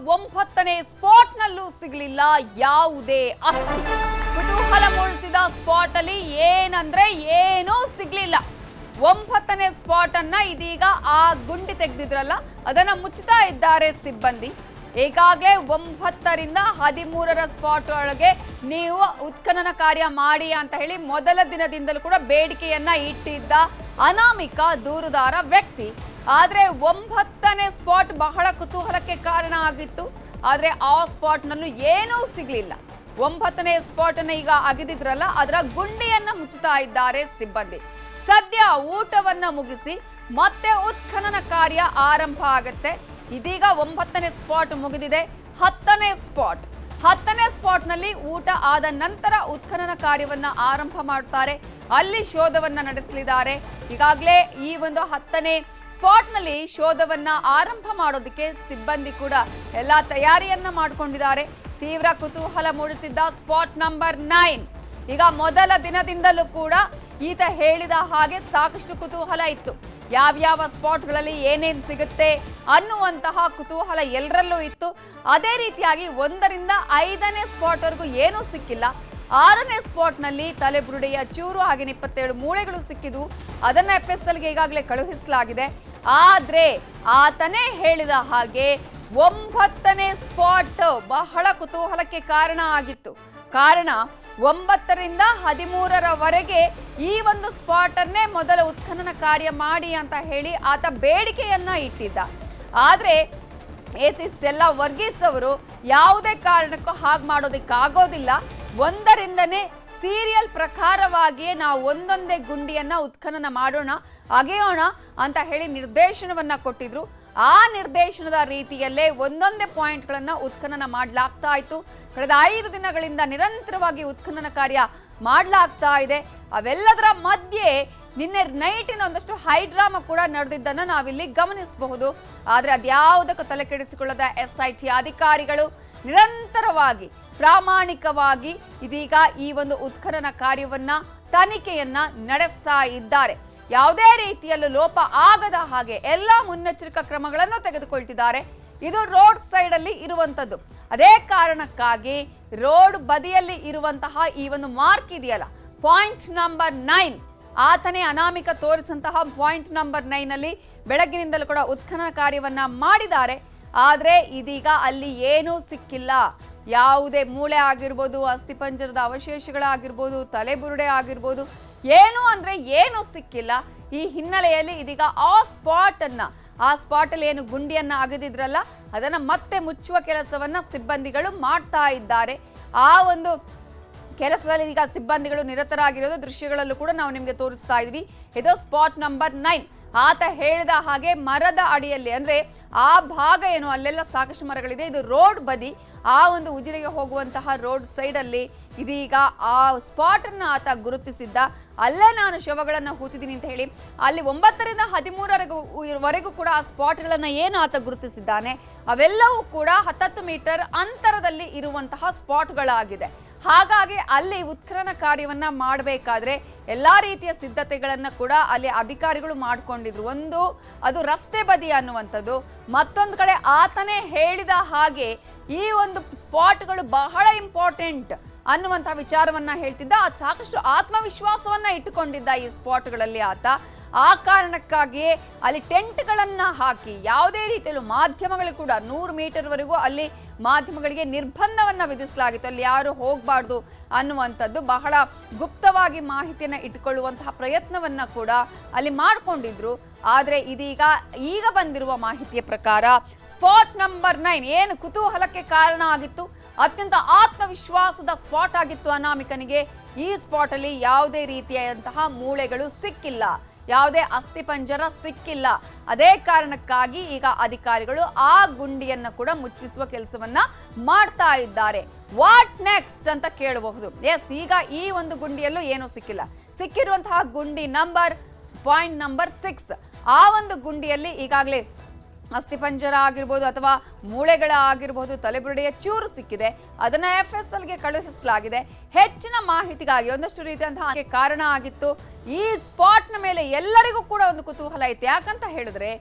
9ನೇ ಸ್ಪಾಟ್ನಲ್ಲೂ ಸಿಗಲಿಲ್ಲ ಯಾವುದೇ ಅಸ್ಥಿ. ಕುತೂಹಲ ಮೂಡಿಸಿದ ಸ್ಪಾಟ್ ಅಲ್ಲಿ ಏನಂದ್ರೆ ಏನೂ ಸಿಗ್ಲಿಲ್ಲ. 9ನೇ ಸ್ಪಾಟ್ ಅನ್ನ ಇದೀಗ ಆ ಗುಂಡಿ ತೆಗೆದಿದ್ರಲ್ಲ ಅದನ್ನ ಮುಚ್ಚುತ್ತಾ ಇದ್ದಾರೆ ಸಿಬ್ಬಂದಿ. ಈಗಾಗಲೇ 9ರಿಂದ 13ರ ಸ್ಪಾಟ್ ಒಳಗೆ ನೀವು ಉತ್ಖನನ ಕಾರ್ಯ ಮಾಡಿ ಅಂತ ಹೇಳಿ ಮೊದಲ ದಿನದಿಂದಲೂ ಕೂಡ ಬೇಡಿಕೆಯನ್ನ ಇಟ್ಟಿದ್ದ ಅನಾಮಿಕ ದೂರುದಾರ ವ್ಯಕ್ತಿ. ಆದ್ರೆ 9ನೇ ಸ್ಪಾಟ್ ಬಹಳ ಕುತೂಹಲಕ್ಕೆ ಕಾರಣ ಆಗಿತ್ತು. ಆದ್ರೆ ಆ ಸ್ಪಾಟ್ ನಲ್ಲೂ ಏನೂ ಸಿಗ್ಲಿಲ್ಲ. 9ನೇ ಸ್ಪಾಟ್ ಅನ್ನ ಈಗ ಅಗೆದಿದ್ರಲ್ಲ ಅದರ ಗುಂಡಿಯನ್ನ ಮುಚ್ಚುತ್ತಾ ಇದ್ದಾರೆ ಸಿಬ್ಬಂದಿ. ಸದ್ಯ ಊಟವನ್ನ ಮುಗಿಸಿ ಮತ್ತೆ ಉತ್ಖನನ ಕಾರ್ಯ ಆರಂಭ ಆಗತ್ತೆ. ಇದೀಗ 9ನೇ ಸ್ಪಾಟ್ ಮುಗಿದಿದೆ. 10ನೇ ಸ್ಪಾಟ್ ನಲ್ಲಿ ಊಟ ಆದ ನಂತರ ಉತ್ಖನನ ಕಾರ್ಯವನ್ನ ಆರಂಭ ಮಾಡ್ತಾರೆ. ಅಲ್ಲಿ ಶೋಧವನ್ನ ನಡೆಸಲಿದ್ದಾರೆ. ಈಗಾಗಲೇ ಈ ಒಂದು 10ನೇ ಸ್ಪಾಟ್ ನಲ್ಲಿ ಶೋಧವನ್ನ ಆರಂಭ ಮಾಡೋದಕ್ಕೆ ಸಿಬ್ಬಂದಿ ಕೂಡ ಎಲ್ಲಾ ತಯಾರಿಯನ್ನ ಮಾಡಿಕೊಂಡಿದ್ದಾರೆ. ತೀವ್ರ ಕುತೂಹಲ ಮೂಡಿಸಿದ್ದ ಸ್ಪಾಟ್ ನಂಬರ್ 9 ಈಗ ಮೊದಲ ದಿನದಿಂದಲೂ ಕೂಡ ಈತ ಹೇಳಿದ ಹಾಗೆ ಸಾಕಷ್ಟು ಕುತೂಹಲ ಇತ್ತು. ಯಾವ್ಯಾವ ಸ್ಪಾಟ್ಗಳಲ್ಲಿ ಏನೇನ್ ಸಿಗುತ್ತೆ ಅನ್ನುವಂತಹ ಕುತೂಹಲ ಎಲ್ಲರಲ್ಲೂ ಇತ್ತು. ಅದೇ ರೀತಿಯಾಗಿ 1ರಿಂದ 5ನೇ ಸ್ಪಾಟ್ ವರೆಗೂ ಏನೂ ಸಿಕ್ಕಿಲ್ಲ. 6ನೇ ಸ್ಪಾಟ್ ನಲ್ಲಿ ತಲೆಬುರುಡೆಯ ಚೂರು ಹಾಗೆ 27 ಮೂಳೆಗಳು ಸಿಕ್ಕಿದ್ವು. ಅದನ್ನ FSLಗೆ ಈಗಾಗಲೇ ಕಳುಹಿಸಲಾಗಿದೆ. ಆದ್ರೆ ಆತನೇ ಹೇಳಿದ ಹಾಗೆ 9ನೇ ಸ್ಪಾಟ್ ಬಹಳ ಕುತೂಹಲಕ್ಕೆ ಕಾರಣ ಆಗಿತ್ತು. ಕಾರಣ 9ರಿಂದ 13ರವರೆಗೆ ಈ ಒಂದು ಸ್ಪಾಟ್ ಅನ್ನೇ ಮೊದಲ ಉತ್ಖನನ ಕಾರ್ಯ ಮಾಡಿ ಅಂತ ಹೇಳಿ ಆತ ಬೇಡಿಕೆಯನ್ನ ಇಟ್ಟಿದ್ದ. ಆದ್ರೆ AC ಸ್ಟೆಲ್ಲಾ ವರ್ಗೀಸ್ ಅವರು ಯಾವುದೇ ಕಾರಣಕ್ಕೂ ಹಾಗೆ ಮಾಡೋದಕ್ಕಾಗೋದಿಲ್ಲ, 1ರಿಂದನೇ ಸೀರಿಯಲ್ ಪ್ರಕಾರವಾಗಿಯೇ ನಾವು ಒಂದೊಂದೇ ಗುಂಡಿಯನ್ನ ಉತ್ಖನನ ಮಾಡೋಣ, ಅಗೆಯೋಣ ಅಂತ ಹೇಳಿ ನಿರ್ದೇಶನವನ್ನ ಕೊಟ್ಟಿದ್ರು. ಆ ನಿರ್ದೇಶನದ ರೀತಿಯಲ್ಲೇ ಒಂದೊಂದೇ ಪಾಯಿಂಟ್ಗಳನ್ನ ಉತ್ಖನನ ಮಾಡಲಾಗ್ತಾ ಇತ್ತು. ಕಳೆದ 5 ದಿನಗಳಿಂದ ನಿರಂತರವಾಗಿ ಉತ್ಖನನ ಕಾರ್ಯ ಮಾಡಲಾಗ್ತಾ ಇದೆ. ಅವೆಲ್ಲದರ ಮಧ್ಯೆ ನಿನ್ನೆ ನೈಟಿನ ಒಂದಷ್ಟು ಹೈಡ್ರಾಮಾ ಕೂಡ ನಡೆದಿದ್ದನ್ನು ನಾವಿಲ್ಲಿ ಗಮನಿಸಬಹುದು. ಆದ್ರೆ ಅದ್ಯಾವುದಕ್ಕೂ ತಲೆ ಕೆಡಿಸಿಕೊಳ್ಳದ SIT ಅಧಿಕಾರಿಗಳು ನಿರಂತರವಾಗಿ ಪ್ರಾಮಾಣಿಕವಾಗಿ ಇದೀಗ ಈ ಒಂದು ಉತ್ಖನನ ಕಾರ್ಯವನ್ನ ತನಿಖೆಯನ್ನ ನಡೆಸ್ತಾ ಇದ್ದಾರೆ. ಯಾವುದೇ ರೀತಿಯಲ್ಲೂ ಲೋಪ ಆಗದ ಹಾಗೆ ಎಲ್ಲ ಮುನ್ನೆಚ್ಚರಿಕಾ ಕ್ರಮಗಳನ್ನು ತೆಗೆದುಕೊಳ್ತಿದ್ದಾರೆ. ಇದು ರೋಡ್ ಸೈಡ್ ಅಲ್ಲಿ ಇರುವಂತದ್ದು. ಅದೇ ಕಾರಣಕ್ಕಾಗಿ ರೋಡ್ ಬದಿಯಲ್ಲಿ ಇರುವಂತಹ ಈ ಒಂದು ಮಾರ್ಕ್ ಇದೆಯಲ್ಲ, ಪಾಯಿಂಟ್ ನಂಬರ್ 9, ಆತನೇ ಅನಾಮಿಕ ತೋರಿಸಂತಹ ಪಾಯಿಂಟ್ ನಂಬರ್ 9 ಅಲ್ಲಿ ಬೆಳಗ್ಗಿನಿಂದಲೂ ಕೂಡ ಉತ್ಖನನ ಕಾರ್ಯವನ್ನ ಮಾಡಿದ್ದಾರೆ. ಆದ್ರೆ ಇದೀಗ ಅಲ್ಲಿ ಏನೂ ಸಿಕ್ಕಿಲ್ಲ. ಯಾವುದೇ ಮೂಳೆ ಆಗಿರ್ಬೋದು, ಅಸ್ಥಿಪಂಜರದ ಅವಶೇಷಗಳಾಗಿರ್ಬೋದು, ತಲೆಬುರುಡೆ ಆಗಿರ್ಬೋದು, ಏನು ಅಂದ್ರೆ ಏನು ಸಿಕ್ಕಿಲ್ಲ. ಈ ಹಿನ್ನೆಲೆಯಲ್ಲಿ ಇದೀಗ ಆ ಸ್ಪಾಟ್ ಅಲ್ಲಿ ಏನು ಗುಂಡಿಯನ್ನ ಅಗೆದಿದ್ರಲ್ಲ ಅದನ್ನ ಮತ್ತೆ ಮುಚ್ಚುವ ಕೆಲಸವನ್ನ ಸಿಬ್ಬಂದಿಗಳು ಮಾಡ್ತಾ ಇದ್ದಾರೆ. ಆ ಒಂದು ಕೆಲಸದಲ್ಲಿ ಈಗ ಸಿಬ್ಬಂದಿಗಳು ನಿರತರಾಗಿರೋದು ದೃಶ್ಯಗಳಲ್ಲೂ ಕೂಡ ನಾವು ನಿಮ್ಗೆ ತೋರಿಸ್ತಾ ಇದ್ವಿ. ಇದು ಸ್ಪಾಟ್ ನಂಬರ್ 9. ಆತ ಹೇಳಿದ ಹಾಗೆ ಮರದ ಅಡಿಯಲ್ಲಿ ಅಂದ್ರೆ ಆ ಭಾಗ ಏನು ಅಲ್ಲೆಲ್ಲ ಸಾಕಷ್ಟು ಮರಗಳಿದೆ. ಇದು ರೋಡ್ ಬದಿ, ಆ ಒಂದು ಉಜಿರೆಗೆ ಹೋಗುವಂತಹ ರೋಡ್ ಸೈಡ್ ಅಲ್ಲಿ ಇದೀಗ ಆ ಸ್ಪಾಟ್ ಅನ್ನ ಆತ ಗುರುತಿಸಿದ್ದ. ಅಲ್ಲೇ ನಾನು ಶವಗಳನ್ನ ಹೂತಿದ್ದೀನಿ ಅಂತ ಹೇಳಿ ಅಲ್ಲಿ 9ರಿಂದ 13ರವರೆಗೂ ಕೂಡ ಆ ಸ್ಪಾಟ್ಗಳನ್ನ ಏನು ಆತ ಗುರುತಿಸಿದ್ದಾನೆ ಅವೆಲ್ಲವೂ ಕೂಡ 10 ಮೀಟರ್ ಅಂತರದಲ್ಲಿ ಇರುವಂತಹ ಸ್ಪಾಟ್ಗಳಾಗಿದೆ. ಹಾಗಾಗಿ ಅಲ್ಲಿ ಉತ್ಖನನ ಕಾರ್ಯವನ್ನ ಮಾಡಬೇಕಾದ್ರೆ ಎಲ್ಲಾ ರೀತಿಯ ಸಿದ್ಧತೆಗಳನ್ನ ಕೂಡ ಅಲ್ಲಿ ಅಧಿಕಾರಿಗಳು ಮಾಡ್ಕೊಂಡಿದ್ರು. ಒಂದು ಅದು ರಸ್ತೆ ಬದಿ ಅನ್ನುವಂಥದ್ದು, ಮತ್ತೊಂದು ಕಡೆ ಆತನೇ ಹೇಳಿದ ಹಾಗೆ ಈ ಒಂದು ಸ್ಪಾಟ್ಗಳು ಬಹಳ ಇಂಪಾರ್ಟೆಂಟ್ ಅನ್ನುವಂತಹ ವಿಚಾರವನ್ನ ಹೇಳ್ತಿದ್ದ. ಸಾಕಷ್ಟು ಆತ್ಮವಿಶ್ವಾಸವನ್ನ ಇಟ್ಟುಕೊಂಡಿದ್ದ ಈ ಸ್ಪಾಟ್ಗಳಲ್ಲಿ ಆತ. ಆ ಕಾರಣಕ್ಕಾಗಿಯೇ ಅಲ್ಲಿ ಟೆಂಟ್ಗಳನ್ನ ಹಾಕಿ ಯಾವುದೇ ರೀತಿಯಲ್ಲೂ ಮಾಧ್ಯಮಗಳು ಕೂಡ 100 ಮೀಟರ್ವರೆಗೂ ಅಲ್ಲಿ ಮಾಧ್ಯಮಗಳಿಗೆ ನಿರ್ಬಂಧವನ್ನ ವಿಧಿಸಲಾಗಿತ್ತು. ಅಲ್ಲಿ ಯಾರು ಹೋಗಬಾರ್ದು ಅನ್ನುವಂಥದ್ದು ಬಹಳ ಗುಪ್ತವಾಗಿ ಮಾಹಿತಿಯನ್ನ ಇಟ್ಟುಕೊಳ್ಳುವಂತಹ ಪ್ರಯತ್ನವನ್ನ ಕೂಡ ಅಲ್ಲಿ ಮಾಡ್ಕೊಂಡಿದ್ರು. ಆದ್ರೆ ಈಗ ಬಂದಿರುವ ಮಾಹಿತಿಯ ಪ್ರಕಾರ ಸ್ಪಾಟ್ ನಂಬರ್ 9 ಏನು ಕುತೂಹಲಕ್ಕೆ ಕಾರಣ ಆಗಿತ್ತು, ಅತ್ಯಂತ ಆತ್ಮವಿಶ್ವಾಸದ ಸ್ಪಾಟ್ ಆಗಿತ್ತು ಅನಾಮಿಕನಿಗೆ. ಈ ಸ್ಪಾಟ್ ಅಲ್ಲಿ ಯಾವುದೇ ರೀತಿಯಾದಂತಹ ಮೂಳೆಗಳು ಸಿಕ್ಕಿಲ್ಲ, ಯಾವುದೇ ಅಸ್ಥಿಪಂಜರ ಸಿಕ್ಕಿಲ್ಲ. ಅದೇ ಕಾರಣಕ್ಕಾಗಿ ಈಗ ಅಧಿಕಾರಿಗಳು ಆ ಗುಂಡಿಯನ್ನ ಕೂಡ ಮುಚ್ಚಿಸುವ ಕೆಲಸವನ್ನ ಮಾಡ್ತಾ ಇದ್ದಾರೆ. ವಾಟ್ ನೆಕ್ಸ್ಟ್ ಅಂತ ಕೇಳಬಹುದು. ಎಸ್, ಈಗ ಈ ಒಂದು ಗುಂಡಿಯಲ್ಲೂ ಏನೂ ಸಿಕ್ಕಿಲ್ಲ. ಸಿಕ್ಕಿರುವಂತಹ ಗುಂಡಿ ಪಾಯಿಂಟ್ ನಂಬರ್ 6, ಆ ಒಂದು ಗುಂಡಿಯಲ್ಲಿ ಈಗಾಗಲೇ ಅಸ್ಥಿಪಂಜರ ಆಗಿರ್ಬೋದು ಅಥವಾ ಮೂಳೆಗಳ ಆಗಿರ್ಬೋದು, ತಲೆಬುರುಡೆಯ ಚೂರು ಸಿಕ್ಕಿದೆ. ಅದನ್ನ FSLಗೆ ಕಳುಹಿಸಲಾಗಿದೆ. ಹೆಚ್ಚಿನ ಮಾಹಿತಿಗಾಗಿ ಒಂದಷ್ಟು ರೀತಿಯಂತಹ ಕಾರಣ ಆಗಿತ್ತು. ಈ ಸ್ಪಾಟ್ನ ಮೇಲೆ ಎಲ್ಲರಿಗೂ ಕೂಡ ಒಂದು ಕುತೂಹಲ ಇತ್ತು. ಯಾಕಂತ ಹೇಳಿದ್ರೆ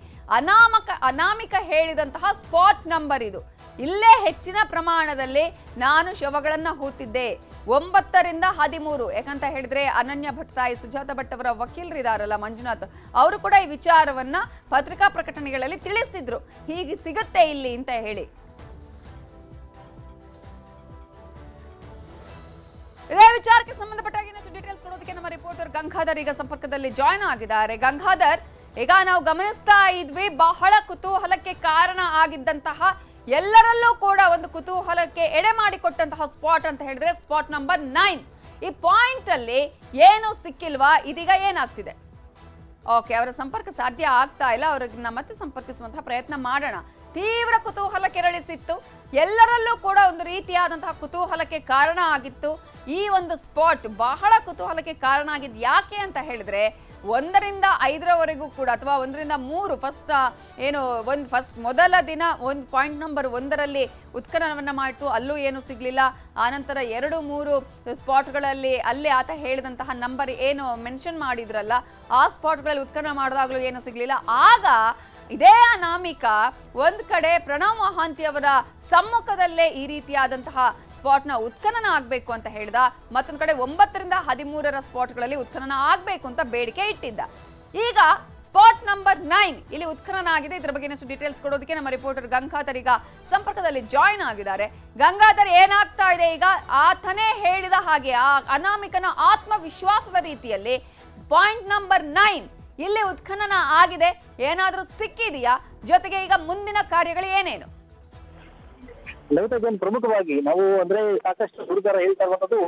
ಅನಾಮಿಕ ಹೇಳಿದಂತಹ ಸ್ಪಾಟ್ ನಂಬರ್ ಇದು. ಇಲ್ಲೇ ಹೆಚ್ಚಿನ ಪ್ರಮಾಣದಲ್ಲಿ ನಾನು ಶವಗಳನ್ನು ಹೂತಿದ್ದೆ 9ರಿಂದ 13. ಯಾಕಂತ ಹೇಳಿದ್ರೆ ಅನನ್ಯ ಭಟ್ ತಾಯಿ ಸುಜಾತ ಭಟ್ ಅವರ ವಕೀಲರಿದಾರಲ್ಲ ಮಂಜುನಾಥ್, ಅವರು ಕೂಡ ಈ ವಿಚಾರವನ್ನ ಪತ್ರಿಕಾ ಪ್ರಕಟಣೆಗಳಲ್ಲಿ ತಿಳಿಸಿದ್ರು, ಹೀಗೆ ಸಿಗುತ್ತೆ ಇಲ್ಲಿ ಅಂತ ಹೇಳಿ. ಇದೇ ವಿಚಾರಕ್ಕೆ ಸಂಬಂಧಪಟ್ಟಾಗ ಇನ್ನಷ್ಟು ಡೀಟೇಲ್ಸ್ ಕೊಡೋದಕ್ಕೆ ನಮ್ಮ ರಿಪೋರ್ಟರ್ ಗಂಗಾಧರ್ ಈಗ ಸಂಪರ್ಕದಲ್ಲಿ ಜಾಯ್ನ್ ಆಗಿದ್ದಾರೆ. ಗಂಗಾಧರ್, ಈಗ ನಾವು ಗಮನಿಸ್ತಾ ಇದ್ವಿ, ಬಹಳ ಕುತೂಹಲಕ್ಕೆ ಕಾರಣ ಆಗಿದ್ದಂತಹ, ಎಲ್ಲರಲ್ಲೂ ಕೂಡ ಒಂದು ಕುತೂಹಲಕ್ಕೆ ಎಡೆ ಮಾಡಿಕೊಟ್ಟಂತಹ ಸ್ಪಾಟ್ ಅಂತ ಹೇಳಿದ್ರೆ ಸ್ಪಾಟ್ ನಂಬರ್ 9. ಈ ಪಾಯಿಂಟ್ ಅಲ್ಲಿ ಏನು ಸಿಕ್ಕಿಲ್ವಾ, ಇದೀಗ ಏನಾಗ್ತಿದೆ? ಓಕೆ, ಅವರ ಸಂಪರ್ಕ ಸಾಧ್ಯ ಆಗ್ತಾ ಇಲ್ಲ, ಅವ್ರನ್ನ ಮತ್ತೆ ಸಂಪರ್ಕಿಸುವಂತಹ ಪ್ರಯತ್ನ ಮಾಡೋಣ. ತೀವ್ರ ಕುತೂಹಲ ಕೆರಳಿಸಿತ್ತು, ಎಲ್ಲರಲ್ಲೂ ಕೂಡ ಒಂದು ರೀತಿಯಾದಂತಹ ಕುತೂಹಲಕ್ಕೆ ಕಾರಣ ಆಗಿತ್ತು. ಈ ಒಂದು ಸ್ಪಾಟ್ ಬಹಳ ಕುತೂಹಲಕ್ಕೆ ಕಾರಣ ಆಗಿದ್ದು ಯಾಕೆ ಅಂತ ಹೇಳಿದ್ರೆ 1ರಿಂದ 5ರವರೆಗೂ ಕೂಡ, ಅಥವಾ 1ರಿಂದ 3 ಫಸ್ಟ್ ಮೊದಲ ದಿನ ಒಂದು ಪಾಯಿಂಟ್ ನಂಬರ್ 1ರಲ್ಲಿ ಉತ್ಖನನವನ್ನ ಮಾಡಿತು, ಅಲ್ಲೂ ಏನು ಸಿಗ್ಲಿಲ್ಲ. ಆನಂತರ 2-3 ಸ್ಪಾಟ್ಗಳಲ್ಲಿ ಅಲ್ಲಿ ಆತ ಹೇಳಿದಂತಹ ನಂಬರ್ ಏನು ಮೆನ್ಷನ್ ಮಾಡಿದ್ರಲ್ಲ ಆ ಸ್ಪಾಟ್ಗಳಲ್ಲಿ ಉತ್ಖನನ ಮಾಡಿದಾಗಲೂ ಏನು ಸಿಗ್ಲಿಲ್ಲ. ಆಗ ಇದೇ ಅನಾಮಿಕ ಒಂದ್ ಕಡೆ ಪ್ರಣವ್ ಮಹಾಂತಿ ಅವರ ಸಮ್ಮುಖದಲ್ಲೇ ಈ ರೀತಿಯಾದಂತಹ ಸ್ಪಾಟ್ನ ಉತ್ಖನನ ಆಗ್ಬೇಕು ಅಂತ ಹೇಳ್ದ, ಮತ್ತೊಂದ್ ಕಡೆ 9ರಿಂದ 13ರ ಸ್ಪಾಟ್ಗಳಲ್ಲಿ ಉತ್ಖನನ ಆಗ್ಬೇಕು ಅಂತ ಬೇಡಿಕೆ ಇಟ್ಟಿದ್ದ. ಈಗ ಸ್ಪಾಟ್ ನಂಬರ್ 9 ಇಲ್ಲಿ ಉತ್ಖನನ ಆಗಿದೆ. ಇದರ ಬಗ್ಗೆ ಇನ್ನಷ್ಟು ಡೀಟೇಲ್ಸ್ ಕೊಡೋದಕ್ಕೆ ನಮ್ಮ ರಿಪೋರ್ಟರ್ ಗಂಗಾಧರ್ ಈಗ ಸಂಪರ್ಕದಲ್ಲಿ ಜಾಯ್ನ್ ಆಗಿದ್ದಾರೆ. ಗಂಗಾಧರ್, ಏನಾಗ್ತಾ ಇದೆ ಈಗ? ಆತನೇ ಹೇಳಿದ ಹಾಗೆ, ಆ ಅನಾಮಿಕನ ಆತ್ಮವಿಶ್ವಾಸದ ರೀತಿಯಲ್ಲಿ ಪಾಯಿಂಟ್ ನಂಬರ್ 9 ಇಲ್ಲಿ ಉತ್ಖನನ ಆಗಿದೆ, ಏನಾದ್ರೂ ಸಿಕ್ಕಿದೆಯಾ? ಜೊತೆಗೆ ಈಗ ಮುಂದಿನ ಕಾರ್ಯಗಳು ಏನೇನು? ಲಲಿತಾಜನ್, ಪ್ರಮುಖವಾಗಿ ನಾವು ಅಂದ್ರೆ ಸಾಕಷ್ಟು ಹುಡುಗರ ಹೇಳ್ತಾ ಇರುವಂತದ್ದು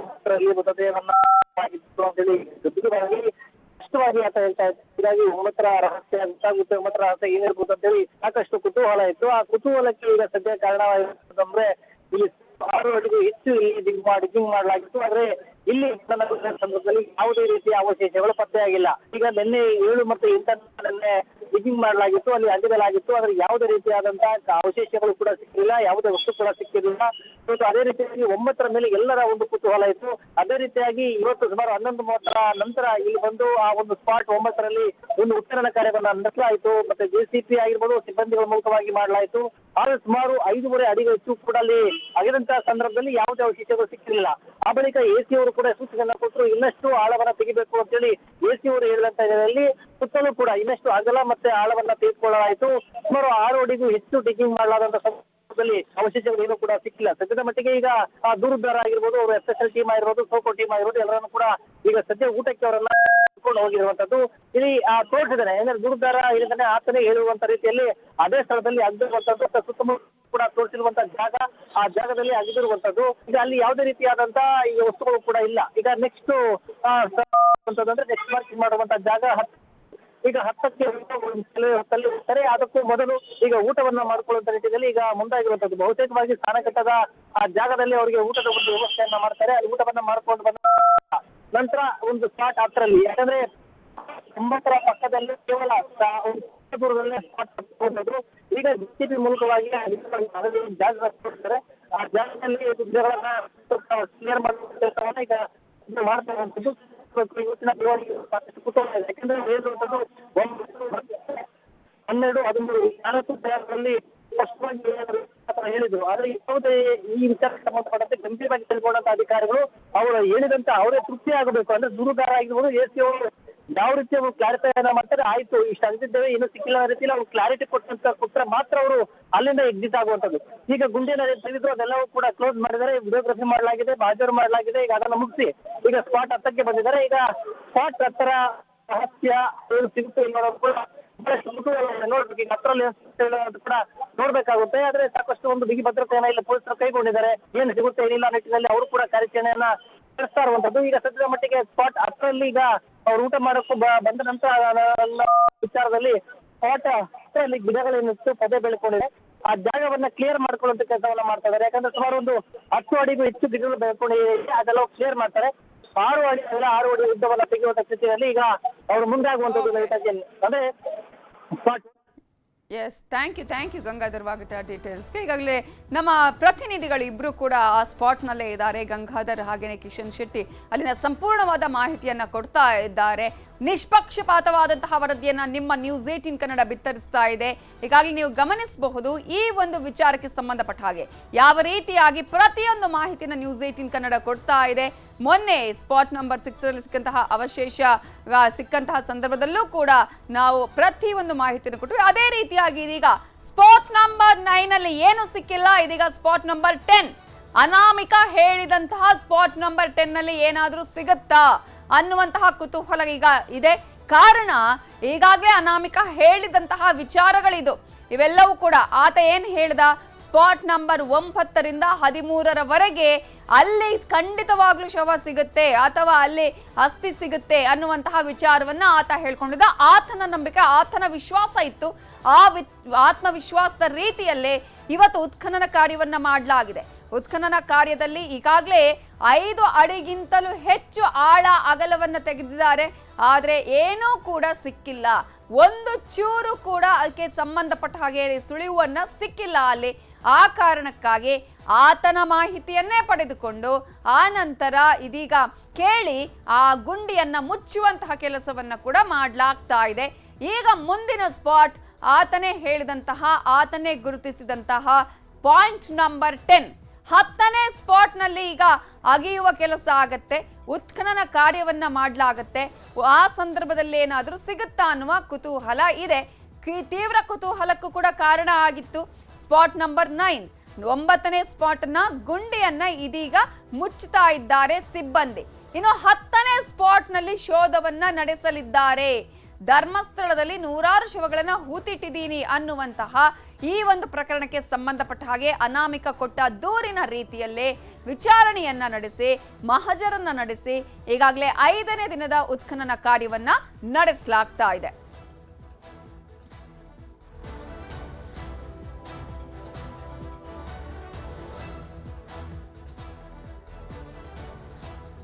ಸ್ಪಷ್ಟವಾಗಿ ಆತ ಹೇಳ್ತಾ ಇತ್ತು. ಹೀಗಾಗಿ 9ರ ರಹಸ್ಯ ಗೊತ್ತಾಗುತ್ತೆ, 9ರ ರಹಸ್ಯ ಏನಿರ್ಬೋದು ಅಂತ ಹೇಳಿ ಸಾಕಷ್ಟು ಕುತೂಹಲ ಇತ್ತು. ಆ ಕುತೂಹಲಕ್ಕೆ ಈಗ ಸದ್ಯ ಕಾರಣವಾಗಿರುತ್ತಂದ್ರೆ ಇಲ್ಲಿ 6 ಅಡಿಗೂ ಹೆಚ್ಚು ಇಲ್ಲಿ ಡಿಗ್ಗಿಂಗ್ ಮಾಡಲಾಗಿತ್ತು. ಆದ್ರೆ ಇಲ್ಲಿ ಸಂದರ್ಭದಲ್ಲಿ ಯಾವುದೇ ರೀತಿಯ ಅವಶೇಷಗಳು ಪತ್ತೆಯಾಗಿಲ್ಲ. ಈಗ ನಿನ್ನೆ 7 ಮತ್ತು 8 ಡಿಗ್ಗಿಂಗ್ ಮಾಡಲಾಗಿತ್ತು, ಅಲ್ಲಿ ಅಗೆಯಲಾಗಿತ್ತು, ಆದ್ರೆ ಯಾವುದೇ ರೀತಿಯಾದಂತಹ ಅವಶೇಷಗಳು ಕೂಡ ಸಿಕ್ಕಿಲ್ಲ, ಯಾವುದೇ ವಸ್ತು ಕೂಡ ಸಿಕ್ಕಿರಲಿಲ್ಲ. ಇವತ್ತು ಅದೇ ರೀತಿಯಾಗಿ 9ರ ಮೇಲೆ ಎಲ್ಲರ ಒಂದು ಕುತೂಹಲ ಇತ್ತು. ಅದೇ ರೀತಿಯಾಗಿ ಇವತ್ತು ಸುಮಾರು 11:30 ನಂತರ ಇಲ್ಲಿ ಬಂದು ಆ ಒಂದು ಸ್ಪಾಟ್ 9ರಲ್ಲಿ ಒಂದು ಉತ್ಖನನ ಕಾರ್ಯವನ್ನ ನಡೆಸಲಾಯಿತು. ಮತ್ತೆ JCB ಆಗಿರ್ಬೋದು ಸಿಬ್ಬಂದಿಗಳ ಮೂಲಕವಾಗಿ ಮಾಡಲಾಯಿತು. ಆದ್ರೆ ಸುಮಾರು 5.5 ಅಡಿಗೆ ಹೆಚ್ಚು ಕೂಡ ಅಲ್ಲಿ ಅಗೆದಂತಹ ಸಂದರ್ಭದಲ್ಲಿ ಯಾವುದೇ ಅವಶೇಷಗಳು ಸಿಕ್ಕಿರಲಿಲ್ಲ. ಆ ಬಳಿಕ AC ಅವರು ಕೂಡ ಸೂಚನೆಯನ್ನ ಕೊಟ್ಟರು, ಇನ್ನಷ್ಟು ಆಳವನ್ನ ತೆಗಿಬೇಕು ಅಂತ ಹೇಳಿ AC ಅವರು ಹೇಳಿದಂತ ಇದರಲ್ಲಿ ಸುತ್ತಲೂ ಕೂಡ ಇನ್ನಷ್ಟು ಅಗಲ ಮತ್ತೆ ಆಳವನ್ನ ತೆಗೆದುಕೊಳ್ಳಲಾಯಿತು. ಸುಮಾರು 6 ಅಡಿಗೂ ಹೆಚ್ಚು ಡಿಗ್ಗಿಂಗ್ ಮಾಡಲಾದಂತಹ ಸಂದರ್ಭದಲ್ಲಿ ಅವಶೇಷಗಳು ಏನು ಕೂಡ ಸಿಕ್ಕಿಲ್ಲ. ಸದ್ಯದ ಮಟ್ಟಿಗೆ ಈಗ ದೂರುದಾರ ಆಗಿರ್ಬೋದು, ಅವರು SSL ಟೀಮ್ ಆಗಿರ್ಬೋದು, ಸೋಕೋ ಟೀಮ್ ಆಗಿರ್ಬೋದು, ಎಲ್ಲರನ್ನು ಕೂಡ ಈಗ ಸದ್ಯ ಊಟಕ್ಕೆ ಅವರನ್ನ ಹೋಗಿರುವಂತದ್ದು ಇಲ್ಲಿ ತೋರಿಸಿದ್ದಾನೆ. ಏನಾದ್ರೆ ದೂರುದಾರ ಹೇಳಿದಾನೆ, ಆತನೇ ಹೇಳಿರುವಂತ ರೀತಿಯಲ್ಲಿ ಅದೇ ಸ್ಥಳದಲ್ಲಿ ಅಗ್ದಿರುವಂತದ್ದು, ಸುತ್ತಮುತ್ತ ಕೂಡ ತೋರಿಸಿರುವಂತಹ ಜಾಗ, ಆ ಜಾಗದಲ್ಲಿ ಅಗೆದಿರುವಂತದ್ದು. ಈಗ ಅಲ್ಲಿ ಯಾವುದೇ ರೀತಿಯಾದಂತ ಈಗ ವಸ್ತುಗಳು ಕೂಡ ಇಲ್ಲ. ಈಗ ನೆಕ್ಸ್ಟ್ ಅಂತಂದ್ರೆ ನೆಕ್ಸ್ಟ್ ಮಾರ್ಕಿಂಗ್ ಮಾಡುವಂತ ಜಾಗ ಈಗ 10ಕ್ಕೆ ಹೊತ್ತಲ್ಲಿ ಹೋಗ್ತಾರೆ. ಅದಕ್ಕೂ ಮೊದಲು ಈಗ ಊಟವನ್ನ ಮಾಡ್ಕೊಳ್ಳುವಂತ ನಿಟ್ಟಿನಲ್ಲಿ ಈಗ ಮುಂದಾಗಿರುವಂತದ್ದು. ಬಹುತೇಕವಾಗಿ ಸ್ನಾನಘಟ್ಟದ ಆ ಜಾಗದಲ್ಲಿ ಅವರಿಗೆ ಊಟದ ಒಂದು ವ್ಯವಸ್ಥೆಯನ್ನ ಮಾಡ್ತಾರೆ. ಅಲ್ಲಿ ಊಟವನ್ನ ಮಾಡ್ಕೊಂಡು ಬಂದ ನಂತರ ಒಂದು ಸ್ಪಾಟ್ 10ರಲ್ಲಿ, ಯಾಕಂದ್ರೆ 9ರ ಪಕ್ಕದಲ್ಲಿ ಕೇವಲ ದೂರದಲ್ಲೇ ಸ್ಪಾಟ್ ಹೋಗೋದು. ಈಗ JCB ಮೂಲಕವಾಗಿ ಜಾಗ ಕೊಡ್ತಾರೆ. ಆ ಜಾಗದಲ್ಲಿ ಗಿಡಗಳನ್ನ ಕ್ಲಿಯರ್ ಮಾಡುವ ಕೆಲಸವನ್ನ ಈಗ ಮಾಡ್ತಾ ಇರುವಂತದ್ದು. ಇವತ್ತಿನ ಸಾಕಷ್ಟು ಕುತೂಹಲ ಇದೆ. ಯಾಕಂದ್ರೆ ಹೇಳುವಂತದ್ದು 12, 13, 4 ಜಾಗಗಳಲ್ಲಿ ಸ್ಪಷ್ಟವಾಗಿ ಹೇಳಿದ್ರು. ಆದ್ರೆ ಯಾವುದೇ ಈ ವಿಚಾರಕ್ಕೆ ಸಂಬಂಧಪಟ್ಟಂತೆ ಗಂಭೀರವಾಗಿ ತಿಳ್ಕೊಂಡಂತ ಅಧಿಕಾರಿಗಳು ಅವರು ಹೇಳಿದಂತ ಅವರೇ ತೃಪ್ತಿ ಆಗಬೇಕು. ಅಂದ್ರೆ ದೂರುದಾರ ಆಗಿರ್ಬೋದು, AC ಅವರು ಯಾವ ರೀತಿ ಅವರು ಕ್ಲಾರಿಫೈ ಮಾಡ್ತಾರೆ, ಆಯ್ತು ಇಷ್ಟು ಅಂತಿದ್ದೇವೆ ಇನ್ನೂ ಸಿಕ್ಕಿಲ್ಲ ರೀತಿಯಲ್ಲಿ ಅವ್ರು ಕ್ಲಾರಿಟಿ ಕೊಟ್ಟರೆ ಮಾತ್ರ ಅವರು ಅಲ್ಲಿಂದ ಎಕ್ಸಿಟ್ ಆಗುವಂತದ್ದು. ಈಗ ಗುಂಡಿನ ತೆಗೆದು ಅದೆಲ್ಲವೂ ಕೂಡ ಕ್ಲೋಸ್ ಮಾಡಿದ್ದಾರೆ, ವಿಡಿಯೋಗ್ರಫಿ ಮಾಡಲಾಗಿದೆ, ಹಾಜರು ಮಾಡಲಾಗಿದೆ. ಈಗ ಅದನ್ನು ಮುಗಿಸಿ ಈಗ ಸ್ಪಾಟ್ 10ಕ್ಕೆ ಬಂದಿದ್ದಾರೆ. ಈಗ ಸ್ಪಾಟ್ 10ರ ರಹಸ್ಯ ಏನು ಸಿಗುತ್ತೆ ಅನ್ನೋದು ಕೂಡ ನೋಡ್ಬೇಕು. ಈಗ 10ರಲ್ಲಿ ಕೂಡ ನೋಡ್ಬೇಕಾಗುತ್ತೆ. ಆದ್ರೆ ಸಾಕಷ್ಟು ಒಂದು ಬಿಗಿ ಭದ್ರತೆಯನ್ನ ಇಲ್ಲಿ ಪೊಲೀಸರು ಕೈಗೊಂಡಿದ್ದಾರೆ. ಏನು ಸಿಗುತ್ತೆ ಏನಿಲ್ಲ ನಿಟ್ಟಿನಲ್ಲಿ ಅವರು ಕೂಡ ಕಾರ್ಯಾಚರಣೆಯನ್ನ ನಡೆಸ್ತಾ ಇರುವಂತದ್ದು. ಈಗ ಸದ್ಯದ ಮಟ್ಟಿಗೆ ಸ್ಪಾಟ್ 10ರಲ್ಲಿ ಈಗ ಅವ್ರು ಊಟ ಮಾಡೋಕ್ಕೂ ಬಂದ ನಂತರ ವಿಚಾರದಲ್ಲಿ ಸ್ಪಾಟ್ 10ರಲ್ಲಿ ಗಿಡಗಳೇನಿತ್ತು ಪದೇ ಬೆಳ್ಕೊಂಡಿದೆ, ಆ ಜಾಗವನ್ನ ಕ್ಲಿಯರ್ ಮಾಡ್ಕೊಳ್ಳುವಂತ ಕೆಲಸವನ್ನ ಮಾಡ್ತಾ ಇದ್ದಾರೆ. ಯಾಕಂದ್ರೆ ಸುಮಾರು ಒಂದು 10 ಅಡಿಗೂ ಹೆಚ್ಚು ಗಿಡಗಳು ಬೆಳ್ಕೊಂಡಿದೆ, ಅದೆಲ್ಲ ಕ್ಲಿಯರ್ ಮಾಡ್ತಾರೆ. 6 ಅಡಿ ಉದ್ದವನ್ನ ತೆಗೆಯುವಂತ ಸ್ಥಿತಿಯಲ್ಲಿ ಈಗ ಅವರು ಮುಂದಾಗುವಂತದ್ದು. ಅಂದ್ರೆ ಸ್ಪಾಟ್ ಎಸ್, ಥ್ಯಾಂಕ್ ಯು ಗಂಗಾಧರ್ ವಾಗಟ ಡೀಟೇಲ್ಸ್ಗೆ. ಈಗಾಗಲೇ ನಮ್ಮ ಪ್ರತಿನಿಧಿಗಳು ಇಬ್ಬರು ಕೂಡ ಆ ಸ್ಪಾಟ್ನಲ್ಲೇ ಇದ್ದಾರೆ, ಗಂಗಾಧರ್ ಹಾಗೆಯೇ ಕಿಶನ್ ಶೆಟ್ಟಿ ಅಲ್ಲಿನ ಸಂಪೂರ್ಣವಾದ ಮಾಹಿತಿಯನ್ನು ಕೊಡ್ತಾ ಇದ್ದಾರೆ. ನಿಷ್ಪಕ್ಷಪಾತವಾದಂತಹ ವರದಿಯನ್ನ ನಿಮ್ಮ ನ್ಯೂಸ್ 18 ಕನ್ನಡ ಬಿತ್ತರಿಸ್ತಾ ಇದೆ. ಈಗಾಗಲೇ ನೀವು ಗಮನಿಸಬಹುದು ಈ ಒಂದು ವಿಚಾರಕ್ಕೆ ಸಂಬಂಧಪಟ್ಟ ಹಾಗೆ ಯಾವ ರೀತಿಯಾಗಿ ಪ್ರತಿಯೊಂದು ಮಾಹಿತಿನ ನ್ಯೂಸ್ 18 ಕನ್ನಡ ಕೊಡ್ತಾ ಇದೆ. ಮೊನ್ನೆ ಸ್ಪಾಟ್ ನಂಬರ್ 6 ರಲ್ಲಿ ಸಿಕ್ಕಂತಹ ಅವಶೇಷ ಸಿಕ್ಕಂತಹ ಸಂದರ್ಭದಲ್ಲೂ ಕೂಡ ನಾವು ಪ್ರತಿಯೊಂದು ಮಾಹಿತಿಯನ್ನು ಕೊಟ್ಟು ಅದೇ ರೀತಿಯಾಗಿ ಇದೀಗ ಸ್ಪಾಟ್ ನಂಬರ್ 9 ಅಲ್ಲಿ ಏನು ಸಿಕ್ಕಿಲ್ಲ, ಇದೀಗ ಸ್ಪಾಟ್ ನಂಬರ್ 10 ಅನಾಮಿಕಾ ಹೇಳಿದಂತಹ ಸ್ಪಾಟ್ ನಂಬರ್ 10 ನಲ್ಲಿ ಏನಾದರೂ ಸಿಗುತ್ತಾ ಅನ್ನುವಂತಹ ಕುತೂಹಲ ಈಗ ಇದೆ. ಕಾರಣ ಈಗಾಗಲೇ ಅನಾಮಿಕಾ ಹೇಳಿದಂತಹ ವಿಚಾರಗಳಿದು. ಇವೆಲ್ಲವೂ ಕೂಡ ಆತ ಏನ್ ಹೇಳ್ದ, ಸ್ಪಾಟ್ ನಂಬರ್ 9 ರಿಂದ 13ರವರೆಗೆ ಅಲ್ಲಿ ಖಂಡಿತವಾಗ್ಲೂ ಶವ ಸಿಗುತ್ತೆ ಅಥವಾ ಅಲ್ಲಿ ಅಸ್ಥಿ ಸಿಗುತ್ತೆ ಅನ್ನುವಂತಹ ವಿಚಾರವನ್ನ ಆತ ಹೇಳ್ಕೊಂಡಿದ್ದ. ಆತನ ನಂಬಿಕೆ, ಆತನ ವಿಶ್ವಾಸ ಇತ್ತು. ಆ ಆತ್ಮವಿಶ್ವಾಸದ ರೀತಿಯಲ್ಲೇ ಇವತ್ತು ಉತ್ಖನನ ಕಾರ್ಯವನ್ನ ಮಾಡಲಾಗಿದೆ. ಉತ್ಖನನ ಕಾರ್ಯದಲ್ಲಿ ಈಗಾಗಲೇ 5 ಅಡಿಗಿಂತಲೂ ಹೆಚ್ಚು ಆಳ ಅಗಲವನ್ನು ತೆಗೆದಿದ್ದಾರೆ. ಆದರೆ ಏನೂ ಕೂಡ ಸಿಕ್ಕಿಲ್ಲ. ಒಂದು ಚೂರು ಕೂಡ ಅದಕ್ಕೆ ಸಂಬಂಧಪಟ್ಟ ಹಾಗೆ ಸುಳಿವನ್ನ ಸಿಕ್ಕಿಲ್ಲ ಅಲ್ಲಿ. ಆ ಕಾರಣಕ್ಕಾಗಿ ಆತನ ಮಾಹಿತಿಯನ್ನೇ ಪಡೆದುಕೊಂಡು ಆ ನಂತರ ಇದೀಗ ಕೇಳಿ ಆ ಗುಂಡಿಯನ್ನ ಮುಚ್ಚುವಂತಹ ಕೆಲಸವನ್ನ ಕೂಡ ಮಾಡಲಾಗ್ತಾ ಇದೆ. ಈಗ ಮುಂದಿನ ಸ್ಪಾಟ್ ಆತನೇ ಹೇಳಿದಂತಹ, ಆತನೇ ಗುರುತಿಸಿದಂತಹ ಪಾಯಿಂಟ್ ನಂಬರ್ 10ನೇ ಸ್ಪಾಟ್ ನಲ್ಲಿ ಈಗ ಅಗೆಯುವ ಕೆಲಸ ಆಗತ್ತೆ. ಉತ್ಖನನ ಕಾರ್ಯವನ್ನ ಮಾಡಲಾಗತ್ತೆ. ಆ ಸಂದರ್ಭದಲ್ಲಿ ಏನಾದರೂ ಸಿಗುತ್ತಾ ಅನ್ನುವ ಕುತೂಹಲ ಇದೆ. ತೀವ್ರ ಕುತೂಹಲಕ್ಕೂ ಕೂಡ ಕಾರಣ ಆಗಿತ್ತು ಸ್ಪಾಟ್ ನಂಬರ್ 9ನೇ ಸ್ಪಾಟ್ ನ ಗುಂಡಿಯನ್ನ ಇದೀಗ ಮುಚ್ಚುತ್ತಾ ಇದ್ದಾರೆ ಸಿಬ್ಬಂದಿ. ಇನ್ನು 10ನೇ ಸ್ಪಾಟ್ ನಲ್ಲಿ ಶೋಧವನ್ನ ನಡೆಸಲಿದ್ದಾರೆ. ಧರ್ಮಸ್ಥಳದಲ್ಲಿ 100 ಶವಗಳನ್ನ ಹೂತಿಟ್ಟಿದ್ದೀನಿ ಅನ್ನುವಂತಹ ಈ ಒಂದು ಪ್ರಕರಣಕ್ಕೆ ಸಂಬಂಧಪಟ್ಟ ಹಾಗೆ ಅನಾಮಿಕಾ ಕೊಟ್ಟ ದೂರಿನ ರೀತಿಯಲ್ಲೇ ವಿಚಾರಣೆಯನ್ನ ನಡೆಸಿ ಮಹಜರನ್ನ ನಡೆಸಿ ಈಗಾಗಲೇ 5ನೇ ದಿನದ ಉತ್ಖನನ ಕಾರ್ಯವನ್ನ ನಡೆಸಲಾಗ್ತಾ ಇದೆ.